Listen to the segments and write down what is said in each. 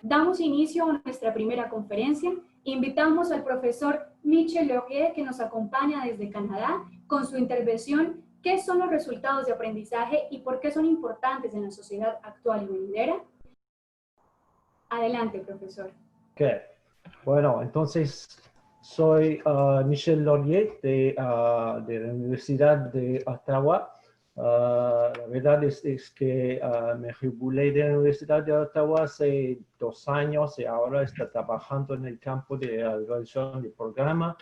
Damos inicio a nuestra primera conferencia. Invitamos al profesor Michel Laurier, que nos acompaña desde Canadá, con su intervención ¿Qué son los resultados de aprendizaje y por qué son importantes en la sociedad actual y venidera? Adelante, profesor. Okay. Bueno, entonces soy Michel Laurier de la Universidad de Ottawa. La verdad es que me jubilé de la Universidad de Ottawa hace 2 años y ahora está trabajando en el campo de evaluación de programa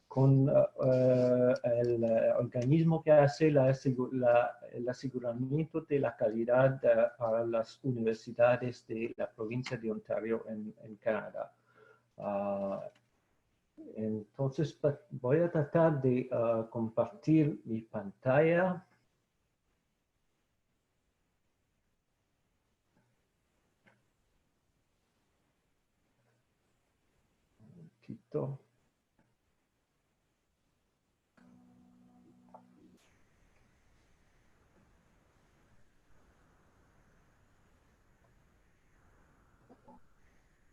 con el organismo que hace el aseguramiento de la calidad para las universidades de la provincia de Ontario en Canadá. Entonces voy a tratar de compartir mi pantalla. Un momentito.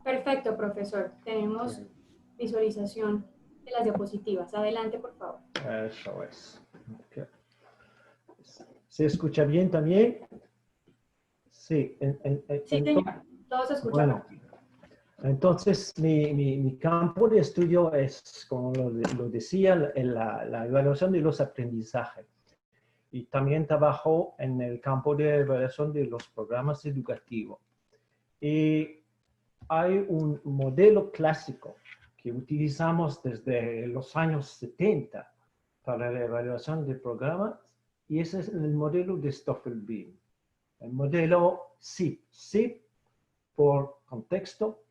Perfecto, profesor. Tenemos visualización de las diapositivas. Adelante, por favor. Eso es. Okay. ¿Se escucha bien también? Sí. Sí, señor. Todos escuchamos. Bueno, entonces mi campo de estudio es, como lo decía, la evaluación de los aprendizajes. Y también trabajo en el campo de evaluación de los programas educativos. Y hay un modelo clásico que utilizamos desde los años 70 para la evaluación de programas, y ese es el modelo de Stoffel-Beam. El modelo SIP. SIP por contexto,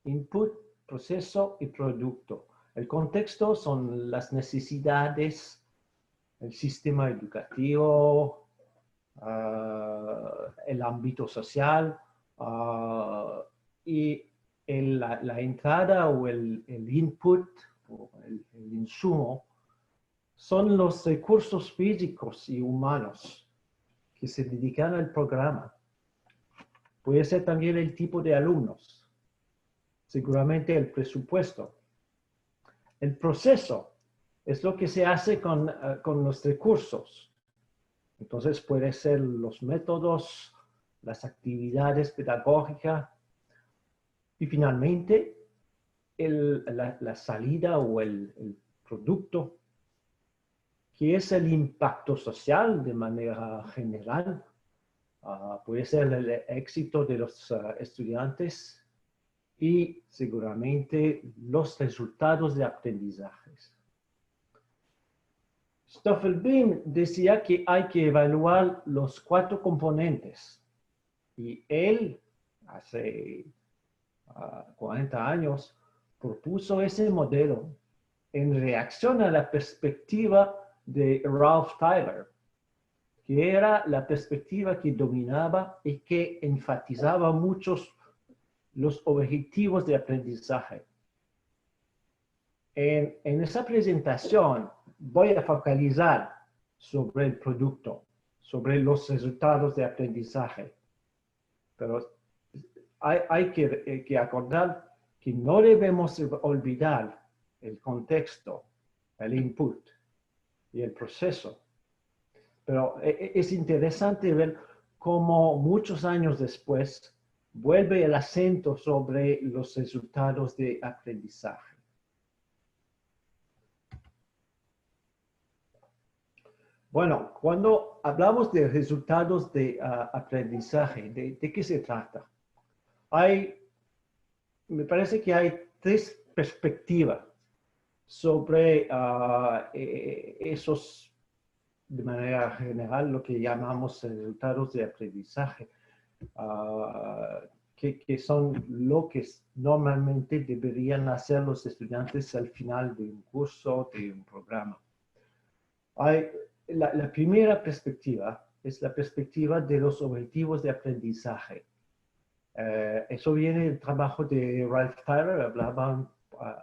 input, proceso y producto. El contexto son las necesidades, el sistema educativo, el ámbito social, y la entrada o el input, o el insumo, son los recursos físicos y humanos que se dedican al programa. Puede ser también el tipo de alumnos, seguramente el presupuesto. El proceso es lo que se hace con los recursos. Entonces puede ser los métodos, las actividades pedagógicas y finalmente la salida o el producto, que es el impacto social de manera general. Puede ser el éxito de los estudiantes y seguramente los resultados de aprendizajes. Stoffel-Beam decía que hay que evaluar los 4 componentes y él, hace 40 años, propuso ese modelo en reacción a la perspectiva de Ralph Tyler, que era la perspectiva que dominaba y que enfatizaba muchos los objetivos de aprendizaje. En esa presentación voy a focalizar sobre el producto, sobre los resultados de aprendizaje. Pero hay que acordar que no debemos olvidar el contexto, el input y el proceso. Pero es interesante ver cómo muchos años después vuelve el acento sobre los resultados de aprendizaje. Bueno, cuando hablamos de resultados de aprendizaje, ¿de qué se trata? Me parece que hay 3 perspectivas sobre esos, de manera general, lo que llamamos resultados de aprendizaje, que son lo que normalmente deberían hacer los estudiantes al final de un curso, de un programa. La primera perspectiva es la perspectiva de los objetivos de aprendizaje. Eso viene del trabajo de Ralph Tyler, hablaban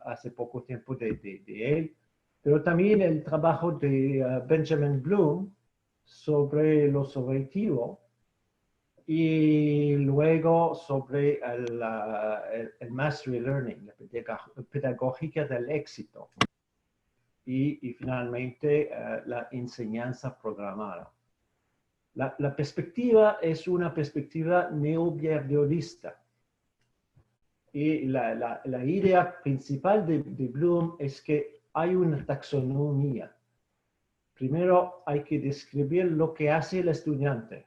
hace poco tiempo de él, pero también el trabajo de Benjamin Bloom sobre los objetivos y luego sobre el Mastery Learning, la pedagógica del éxito. Y finalmente, la enseñanza programada. La perspectiva es una perspectiva neobehaviorista. Y la idea principal de Bloom es que hay una taxonomía. Primero hay que describir lo que hace el estudiante,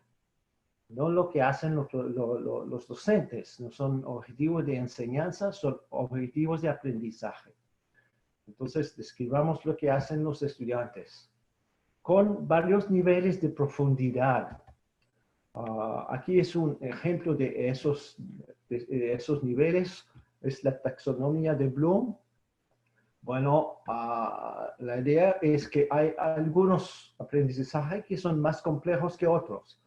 no lo que hacen los docentes. No son objetivos de enseñanza, son objetivos de aprendizaje. Entonces, describamos lo que hacen los estudiantes con varios niveles de profundidad. Aquí es un ejemplo de esos niveles. Es la taxonomía de Bloom. Bueno, la idea es que hay algunos aprendizajes que son más complejos que otros.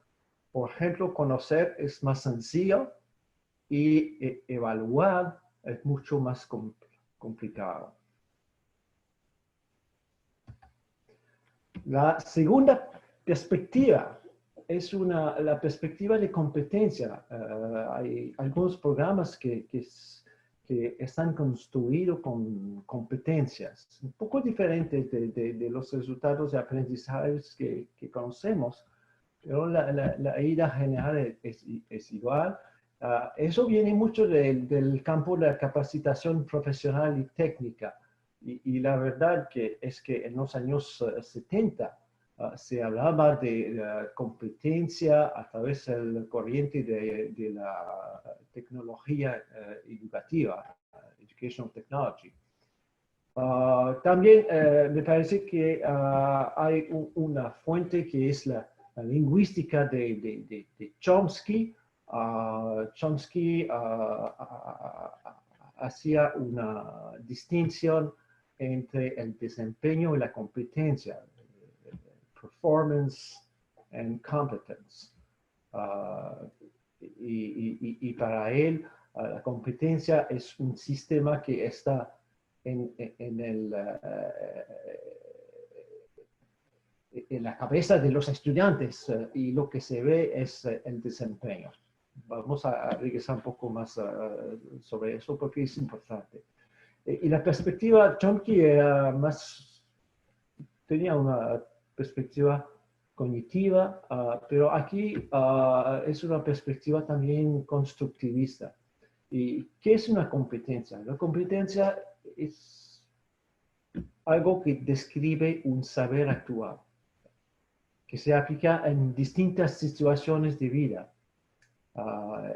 Por ejemplo, conocer es más sencillo y evaluar es mucho más complicado. La segunda perspectiva es la perspectiva de competencia. Hay algunos programas que están construidos con competencias, un poco diferentes de los resultados de aprendizaje que conocemos, pero la idea general es igual. Eso viene mucho del campo de la capacitación profesional y técnica. Y la verdad es que en los años 70 se hablaba de competencia a través del corriente de la tecnología educativa, Educational Technology. También me parece que hay una fuente que es la lingüística de Chomsky. Chomsky hacía una distinción entre el desempeño y la competencia, performance and competence. Y para él, la competencia es un sistema que está en la cabeza de los estudiantes y lo que se ve es el desempeño. Vamos a regresar un poco más sobre eso porque es importante. Y la perspectiva, Chomsky tenía una perspectiva cognitiva, pero aquí es una perspectiva también constructivista. ¿Y qué es una competencia? La competencia es algo que describe un saber actuar, que se aplica en distintas situaciones de vida.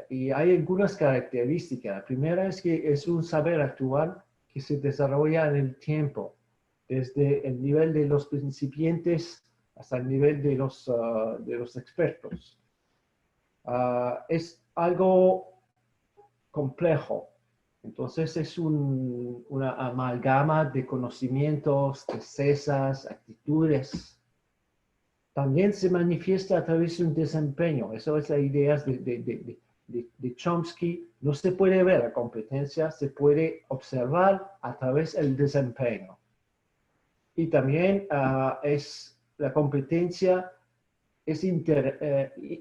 Y hay algunas características. La primera es que es un saber actuar que se desarrolla en el tiempo, desde el nivel de los principiantes hasta el nivel de los expertos. Es algo complejo. Entonces es una amalgama de conocimientos, destrezas, actitudes. También se manifiesta a través de un desempeño. Esa es la idea de Chomsky. No se puede ver la competencia, se puede observar a través del desempeño. Y también la competencia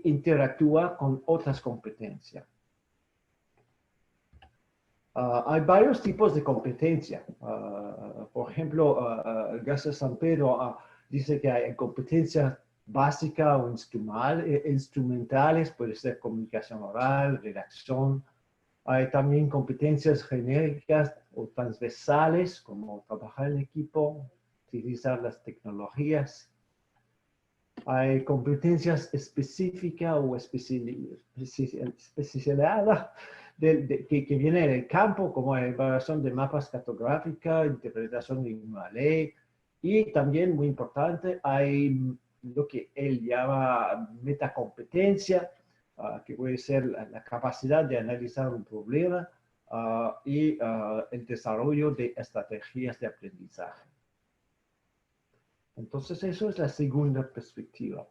interactúa con otras competencias. Hay varios tipos de competencia. Por ejemplo, García San Pedro dice que hay competencia básica o instrumentales, puede ser comunicación oral, redacción. Hay también competencias genéricas o transversales, como trabajar en equipo, utilizar las tecnologías. Hay competencias específicas o especializadas que vienen del campo, como elaboración de mapas cartográficos, interpretación de una ley, y también, muy importante, hay lo que él llama metacompetencia, que puede ser la capacidad de analizar un problema y el desarrollo de estrategias de aprendizaje. Entonces, eso es la segunda perspectiva.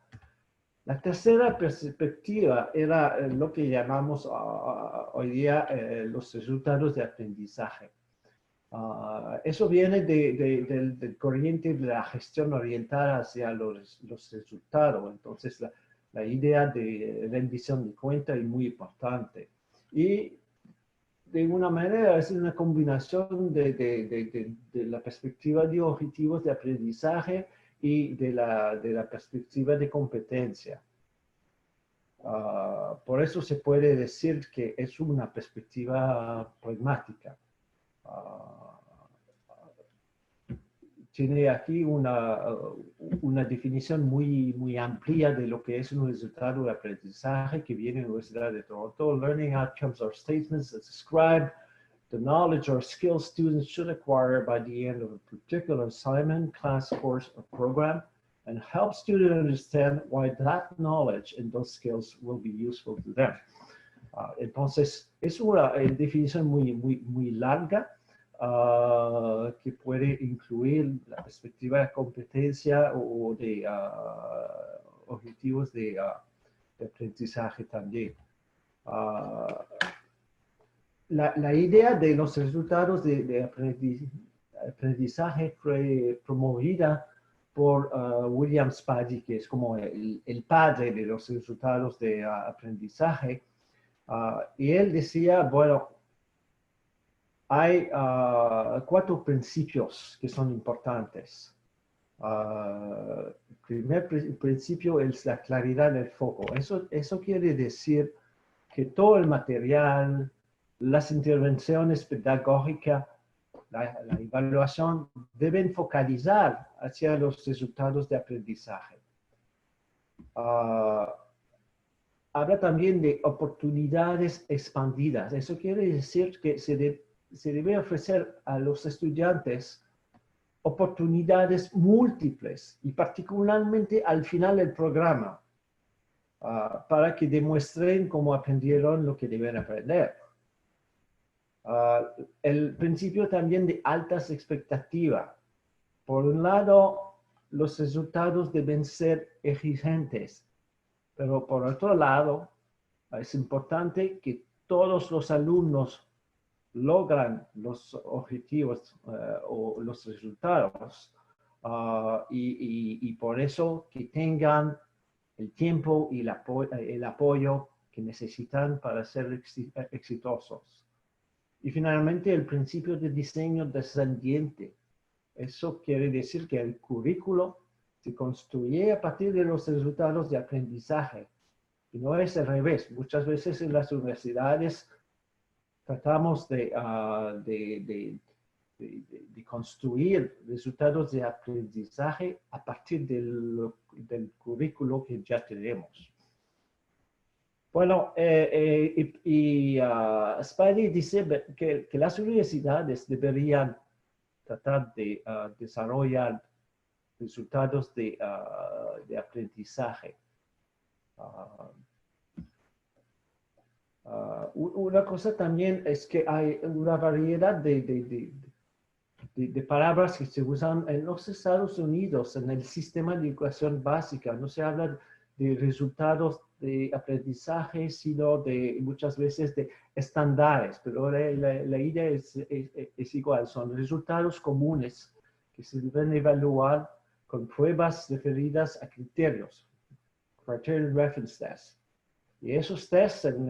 La tercera perspectiva era lo que llamamos hoy día los resultados de aprendizaje. Eso viene del corriente de la gestión orientada hacia los resultados. Entonces, La idea de rendición de cuenta es muy importante. Y de una manera es una combinación de la perspectiva de objetivos de aprendizaje y de la perspectiva de competencia. Por eso se puede decir que es una perspectiva pragmática. Tiene aquí una definición muy amplia de lo que es un resultado de aprendizaje que viene en la Universidad de Toronto. Learning outcomes are statements that describe the knowledge or skills students should acquire by the end of a particular assignment, class, course, or program, and help students understand why that knowledge and those skills will be useful to them. Entonces, es una definición muy larga que puede incluir la perspectiva de competencia o de objetivos de aprendizaje también. La idea de los resultados de aprendizaje fue promovida por William Spady, que es como el padre de los resultados de aprendizaje. Y él decía, bueno, hay 4 principios que son importantes. El primer principio es la claridad del foco. Eso quiere decir que todo el material, las intervenciones pedagógicas, la evaluación deben focalizar hacia los resultados de aprendizaje. Habla también de oportunidades expandidas. Eso quiere decir que se debe ofrecer a los estudiantes oportunidades múltiples y particularmente al final del programa para que demuestren cómo aprendieron lo que deben aprender. El principio también de altas expectativas. Por un lado, los resultados deben ser exigentes, pero por otro lado, es importante que todos los alumnos logran los objetivos o los resultados y por eso que tengan el tiempo y el apoyo que necesitan para ser exitosos. Y finalmente, el principio de diseño descendiente. Eso quiere decir que el currículo se construye a partir de los resultados de aprendizaje. Y no es al revés. Muchas veces en las universidades tratamos de construir resultados de aprendizaje a partir del currículo que ya tenemos. Bueno, Spady dice que las universidades deberían tratar de desarrollar resultados de aprendizaje. Una cosa también es que hay una variedad de palabras que se usan en los Estados Unidos, en el sistema de educación básica. No se habla de resultados de aprendizaje, sino de muchas veces de estándares, pero la idea es igual, son resultados comunes que se deben evaluar con pruebas referidas a criterios, Criterion Reference Tests. Y esos tests en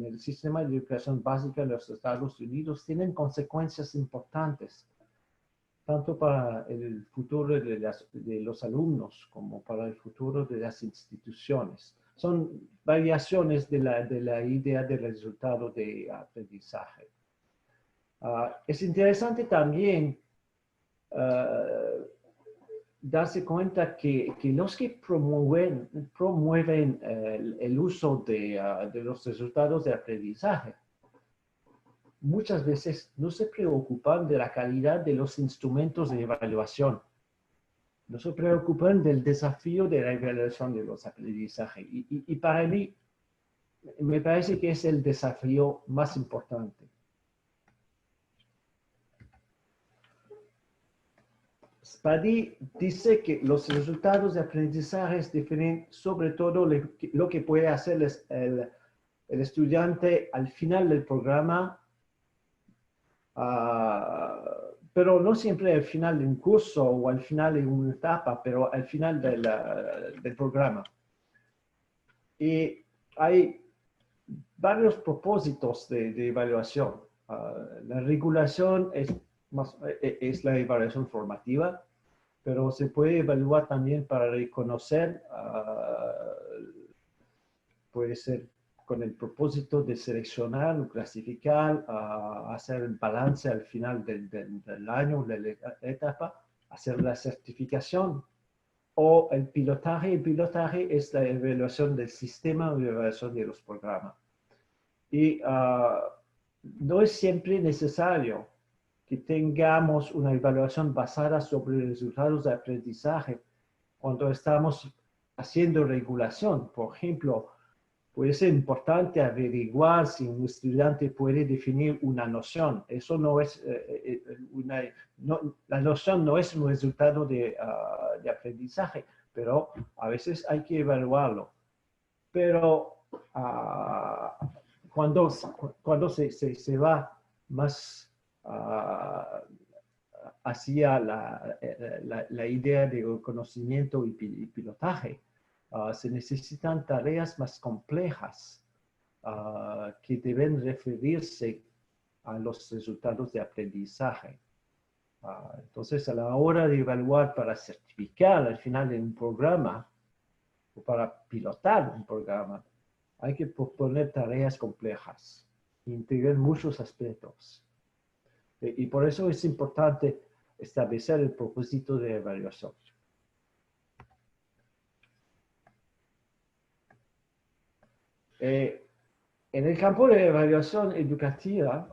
el sistema de educación básica de los Estados Unidos tienen consecuencias importantes, tanto para el futuro de los alumnos como para el futuro de las instituciones. Son variaciones de la idea del resultado de aprendizaje. Es interesante también darse cuenta que los que promueven el uso de los resultados de aprendizaje muchas veces no se preocupan de la calidad de los instrumentos de evaluación. No se preocupan del desafío de la evaluación de los aprendizajes. Y para mí, me parece que es el desafío más importante. Spady dice que los resultados de aprendizaje definen sobre todo lo que puede hacer el estudiante al final del programa, pero no siempre al final de un curso o al final de una etapa, pero al final del programa. Y hay varios propósitos de evaluación. La regulación es la evaluación formativa, pero se puede evaluar también para reconocer, puede ser con el propósito de seleccionar o clasificar, hacer el balance al final del año, de la etapa, hacer la certificación o el pilotaje. El pilotaje es la evaluación del sistema de evaluación de los programas. Y no es siempre necesario que tengamos una evaluación basada sobre resultados de aprendizaje cuando estamos haciendo regulación. Por ejemplo, puede ser importante averiguar si un estudiante puede definir una noción. Eso no es la noción no es un resultado de aprendizaje, pero a veces hay que evaluarlo. Pero cuando se va más hacia la idea de conocimiento y pilotaje, se necesitan tareas más complejas que deben referirse a los resultados de aprendizaje. Entonces, a la hora de evaluar para certificar al final de un programa o para pilotar un programa, hay que proponer tareas complejas, integrar muchos aspectos. Y por eso es importante establecer el propósito de evaluación. En el campo de evaluación educativa,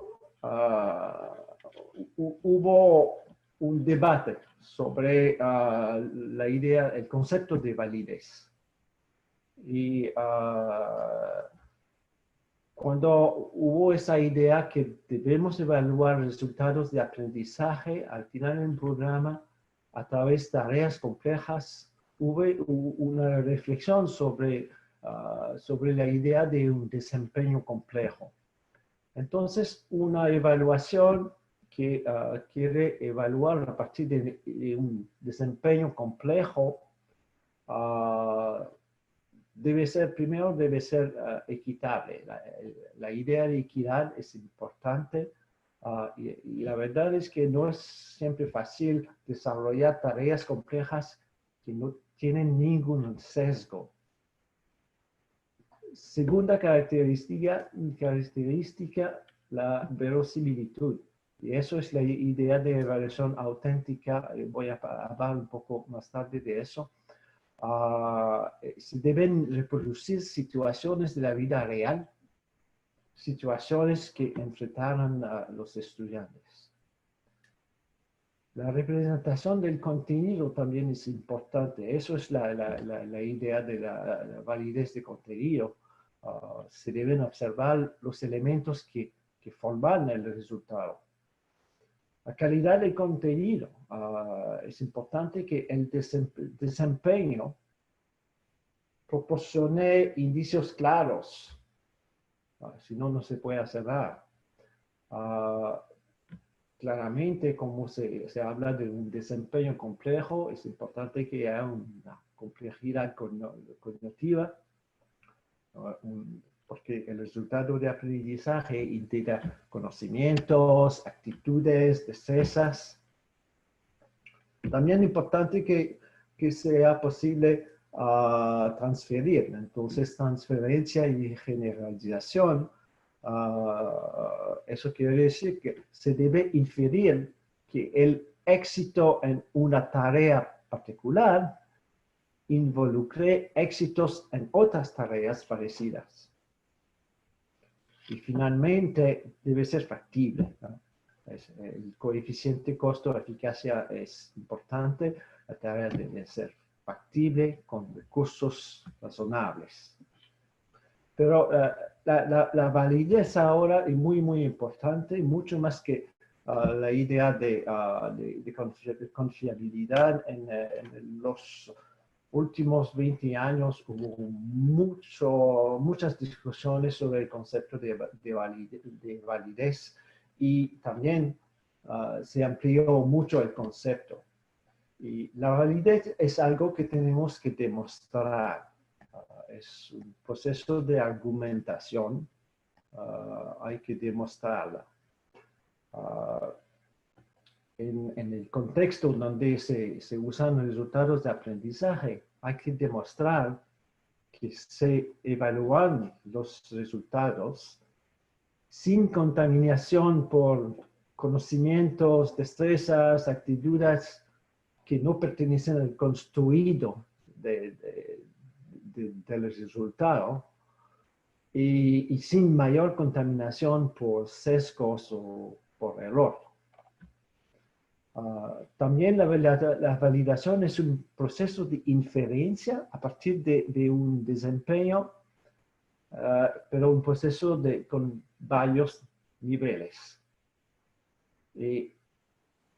hubo un debate sobre la idea, el concepto de validez. Y cuando hubo esa idea que debemos evaluar resultados de aprendizaje al final del programa a través de tareas complejas, hubo una reflexión sobre la idea de un desempeño complejo. Entonces, una evaluación que quiere evaluar a partir de un desempeño complejo primero debe ser equitable. La idea de equidad es importante y la verdad es que no es siempre fácil desarrollar tareas complejas que no tienen ningún sesgo. Segunda característica, la verosimilitud. Y eso es la idea de evaluación auténtica. Voy a hablar un poco más tarde de eso. Se deben reproducir situaciones de la vida real, situaciones que enfrentaron a los estudiantes. La representación del contenido también es importante. Eso es la idea de la validez de contenido. Se deben observar los elementos que forman el resultado. La calidad del contenido. Es importante que el desempeño proporcione indicios claros. Si no, no se puede hacer nada. Claramente, como se habla de un desempeño complejo, es importante que haya una complejidad cognitiva, porque el resultado de aprendizaje integra conocimientos, actitudes, destrezas. También es importante que sea posible transferir. Entonces, transferencia y generalización. Eso quiere decir que se debe inferir que el éxito en una tarea particular involucre éxitos en otras tareas parecidas. Y finalmente debe ser factible, ¿no? El coeficiente costo-eficacia es importante. La tarea debe ser factible con recursos razonables. Pero la validez ahora es muy, muy importante, mucho más que la idea de confiabilidad. En los últimos 20 años hubo muchas discusiones sobre el concepto de validez y también se amplió mucho el concepto. Y la validez es algo que tenemos que demostrar. es un proceso de argumentación. Hay que demostrarla. En el contexto donde se usan resultados de aprendizaje, hay que demostrar que se evalúan los resultados sin contaminación por conocimientos, destrezas, actitudes que no pertenecen al construido del resultado y sin mayor contaminación por sesgos o por error. También la validación es un proceso de inferencia a partir de un desempeño, pero un proceso con varios niveles. Y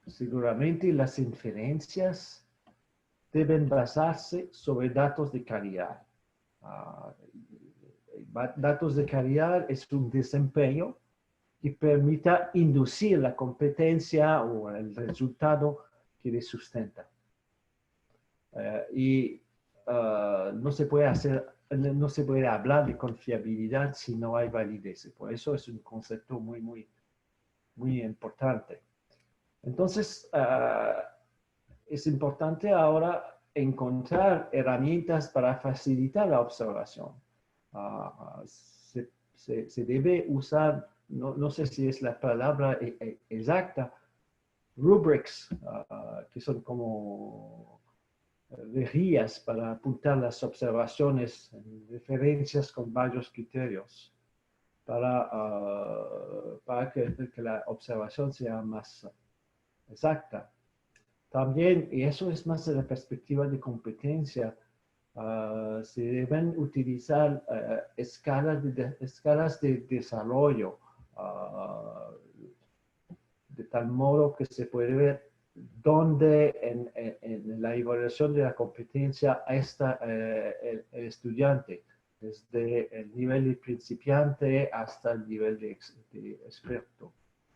seguramente las inferencias deben basarse sobre datos de calidad. Datos de calidad es un desempeño que permita inducir la competencia o el resultado que le sustenta. No se puede hablar de confiabilidad si no hay validez. Por eso es un concepto muy importante. Entonces, es importante ahora encontrar herramientas para facilitar la observación. Se debe usar, no sé si es la palabra exacta, rubrics, que son como rejillas para apuntar las observaciones, referencias con varios criterios, para que la observación sea más exacta. También, y eso es más de la perspectiva de competencia, se deben utilizar escalas de desarrollo, de tal modo que se puede ver dónde en la evaluación de la competencia está el estudiante, desde el nivel de principiante hasta el nivel de experto.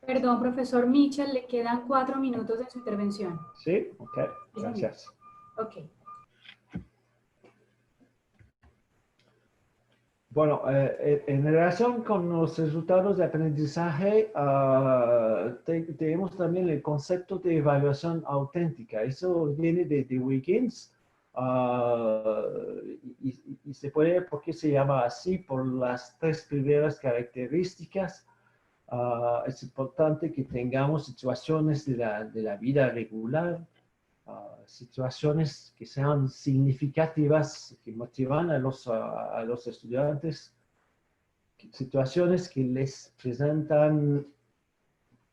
Perdón, profesor Mitchell, le quedan 4 minutos de su intervención. ¿Sí? Ok, gracias. Ok. Bueno, en relación con los resultados de aprendizaje, tenemos también el concepto de evaluación auténtica. Eso viene de Wiggins y se puede ver por qué se llama así, por las 3 primeras características. Es importante que tengamos situaciones de la vida regular, situaciones que sean significativas, que motivan a los estudiantes, situaciones que les presentan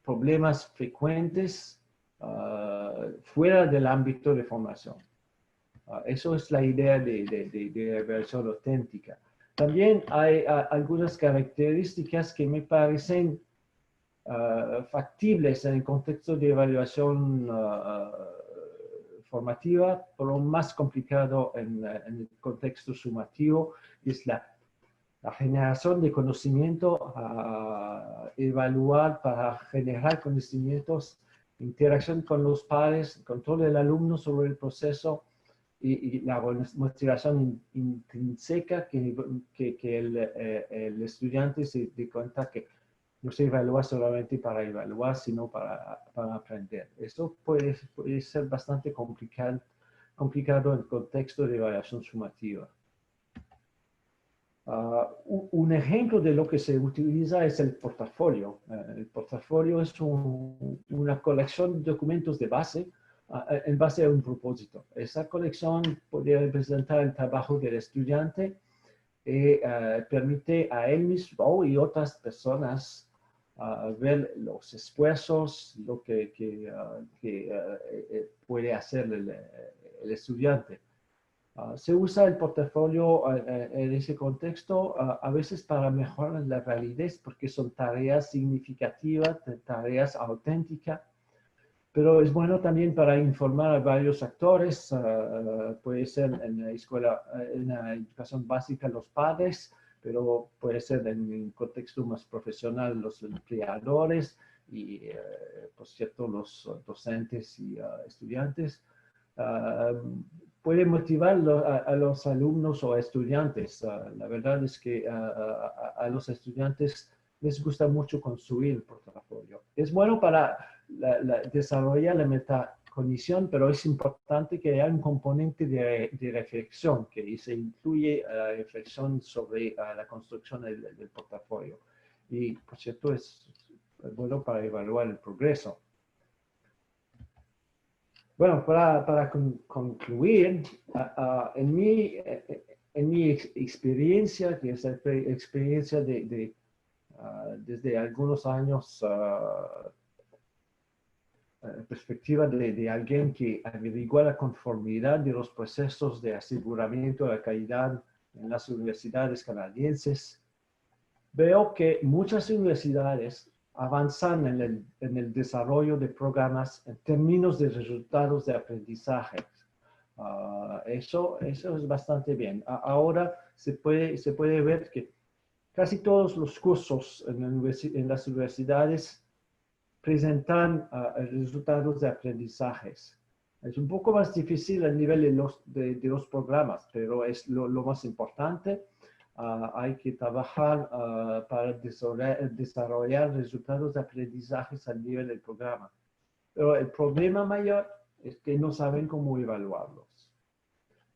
problemas frecuentes fuera del ámbito de formación. Eso es la idea de evaluación auténtica. También hay algunas características que me parecen factibles en el contexto de evaluación formativa, pero más complicado en el contexto sumativo, es la generación de conocimiento, evaluar para generar conocimientos, interacción con los pares, control del alumno sobre el proceso y la motivación intrínseca que el estudiante se dé cuenta que no se evalúa solamente para evaluar, sino para aprender. Esto puede ser bastante complicado en el contexto de evaluación sumativa. Un ejemplo de lo que se utiliza es el portafolio. El portafolio es una colección de documentos de base en base a un propósito. Esa colección puede representar el trabajo del estudiante y permite a él mismo y otras personas ver los esfuerzos, lo que puede hacer el estudiante. Se usa el portafolio en ese contexto a veces para mejorar la validez porque son tareas significativas, tareas auténticas, pero es bueno también para informar a varios actores, puede ser en la escuela, en la educación básica los padres, pero puede ser en un contexto más profesional los empleadores y, por cierto, los docentes y estudiantes. puede motivar a los alumnos o estudiantes. La verdad es que a los estudiantes les gusta mucho construir el portafolio. Es bueno para desarrollar la metacognición, pero es importante que haya un componente de reflexión, que se incluye la reflexión sobre la construcción del portafolio. Y, por cierto, es bueno para evaluar el progreso. Bueno, para concluir, en mi experiencia, que es la experiencia desde algunos años, perspectiva de alguien que averigua la conformidad de los procesos de aseguramiento de la calidad en las universidades canadienses, veo que muchas universidades avanzan en el desarrollo de programas en términos de resultados de aprendizaje. Eso es bastante bien. Ahora se puede ver que casi todos los cursos en las universidades presentan resultados de aprendizajes. Es un poco más difícil a nivel de los programas, pero es lo más importante. Hay que trabajar para desarrollar resultados de aprendizajes a nivel del programa. Pero el problema mayor es que no saben cómo evaluarlos.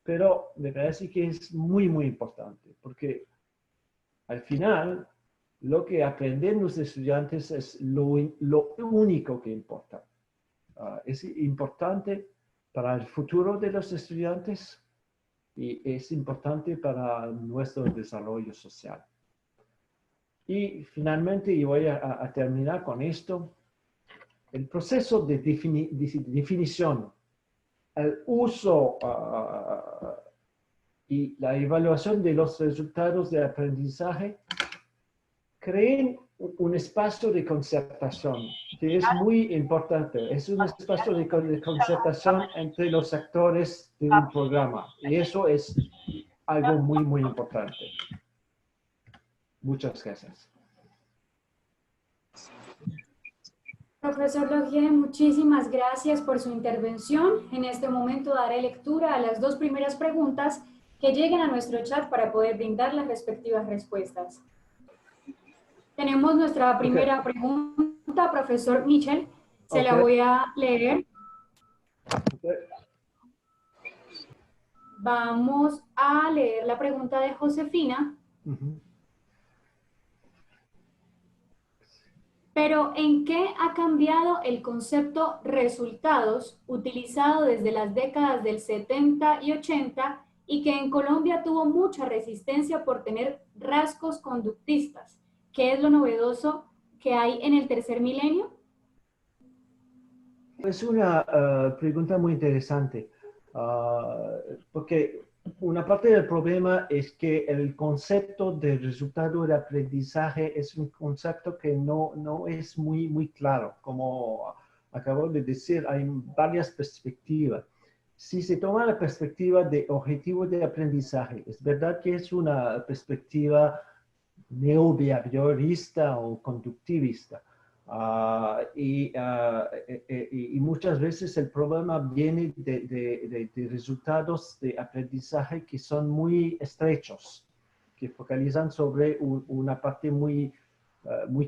Pero me parece que es muy, muy importante, porque al final lo que aprenden los estudiantes es lo único que importa. Es importante para el futuro de los estudiantes y es importante para nuestro desarrollo social. Y finalmente, y voy a terminar con esto, el proceso de definición, el uso y la evaluación de los resultados de aprendizaje creen un espacio de concertación, que es muy importante. Es un espacio de concertación entre los actores de un programa. Y eso es algo muy, muy importante. Muchas gracias. Profesor Logier, muchísimas gracias por su intervención. En este momento daré lectura a las dos primeras preguntas que lleguen a nuestro chat para poder brindar las respectivas respuestas. Tenemos nuestra primera pregunta, profesor Mitchell. Se la voy a leer. Vamos a leer la pregunta de Josefina. Pero, ¿en qué ha cambiado el concepto resultados utilizado desde las décadas del 70 y 80 y que en Colombia tuvo mucha resistencia por tener rasgos conductistas? ¿Qué es lo novedoso que hay en el tercer milenio? Es una pregunta muy interesante, porque una parte del problema es que el concepto de resultado de aprendizaje es un concepto que no es muy claro. Como acabo de decir, hay varias perspectivas. Si se toma la perspectiva de objetivo de aprendizaje, es verdad que es una perspectiva neobehaviorista o conductivista. Y muchas veces el problema viene de resultados de aprendizaje que son muy estrechos, que focalizan sobre una parte muy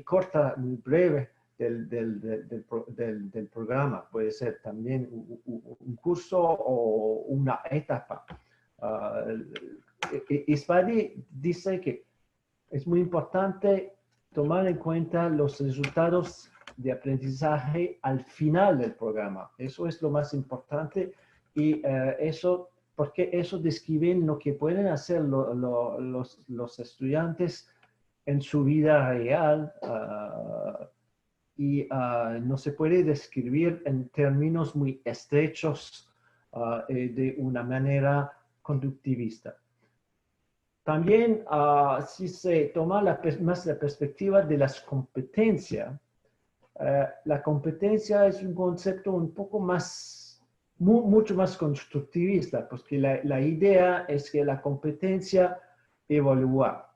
corta, muy breve del programa. Puede ser también un curso o una etapa. Spady dice que es muy importante tomar en cuenta los resultados de aprendizaje al final del programa. Eso es lo más importante y porque eso describe lo que pueden hacer los estudiantes en su vida real y no se puede describir en términos muy estrechos de una manera conductivista. También, si se toma más la perspectiva de las competencias, la competencia es un concepto un poco más, mucho más constructivista, porque la idea es que la competencia evalúa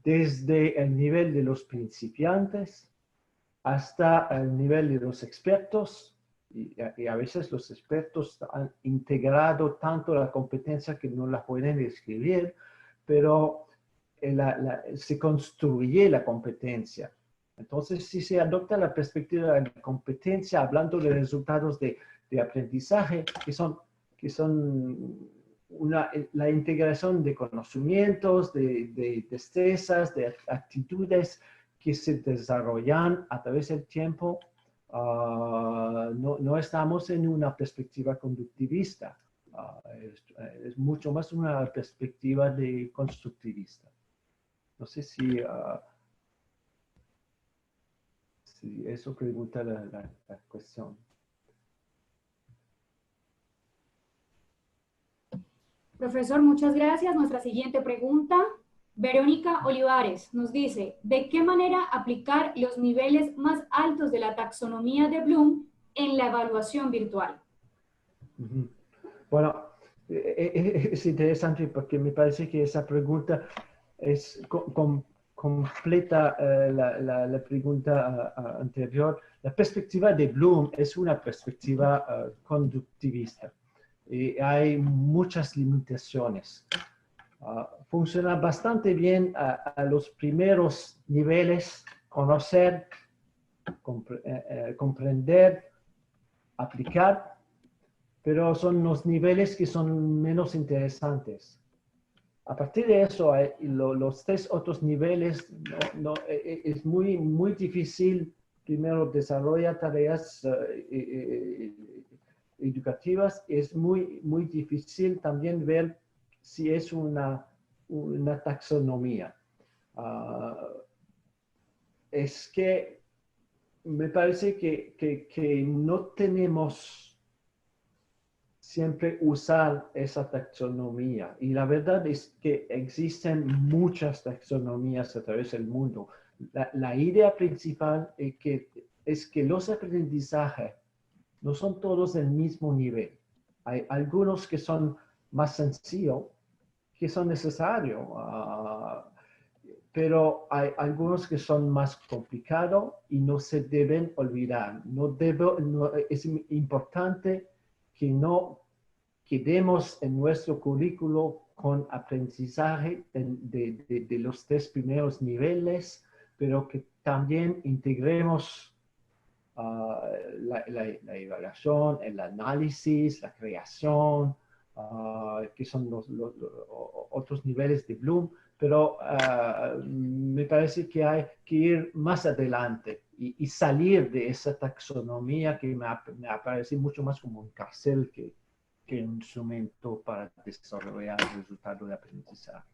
desde el nivel de los principiantes hasta el nivel de los expertos y a veces los expertos han integrado tanto la competencia que no la pueden describir, pero se construye la competencia. Entonces, si se adopta la perspectiva de la competencia, hablando de resultados de aprendizaje, que son la integración de conocimientos, de destrezas, de actitudes que se desarrollan a través del tiempo, no estamos en una perspectiva conductivista. Es mucho más una perspectiva de constructivista. No sé si eso pregunta la cuestión. Profesor, muchas gracias. Nuestra siguiente pregunta, Verónica Olivares, nos dice, ¿de qué manera aplicar los niveles más altos de la taxonomía de Bloom en la evaluación virtual? Bueno, es interesante porque me parece que esa pregunta es completa la pregunta anterior. La perspectiva de Bloom es una perspectiva conductivista. Y hay muchas limitaciones. Funciona bastante bien a los primeros niveles, conocer, comprender, aplicar, pero son los niveles que son menos interesantes. A partir de eso, los 3 otros niveles, es muy difícil. Primero, desarrollar tareas educativas. Es muy difícil también ver si es una taxonomía. Es que me parece que no tenemos siempre usar esa taxonomía. Y la verdad es que existen muchas taxonomías a través del mundo. La idea principal es que los aprendizajes no son todos del mismo nivel. Hay algunos que son más sencillos, que son necesarios, pero hay algunos que son más complicados y no se deben olvidar. Es importante que no quedemos en nuestro currículo con aprendizaje de los 3 primeros niveles, pero que también integremos la evaluación, el análisis, la creación, que son los otros niveles de Bloom, pero me parece que hay que ir más adelante y salir de esa taxonomía que me parece mucho más como un carcel que un instrumento para desarrollar el resultado de aprendizaje.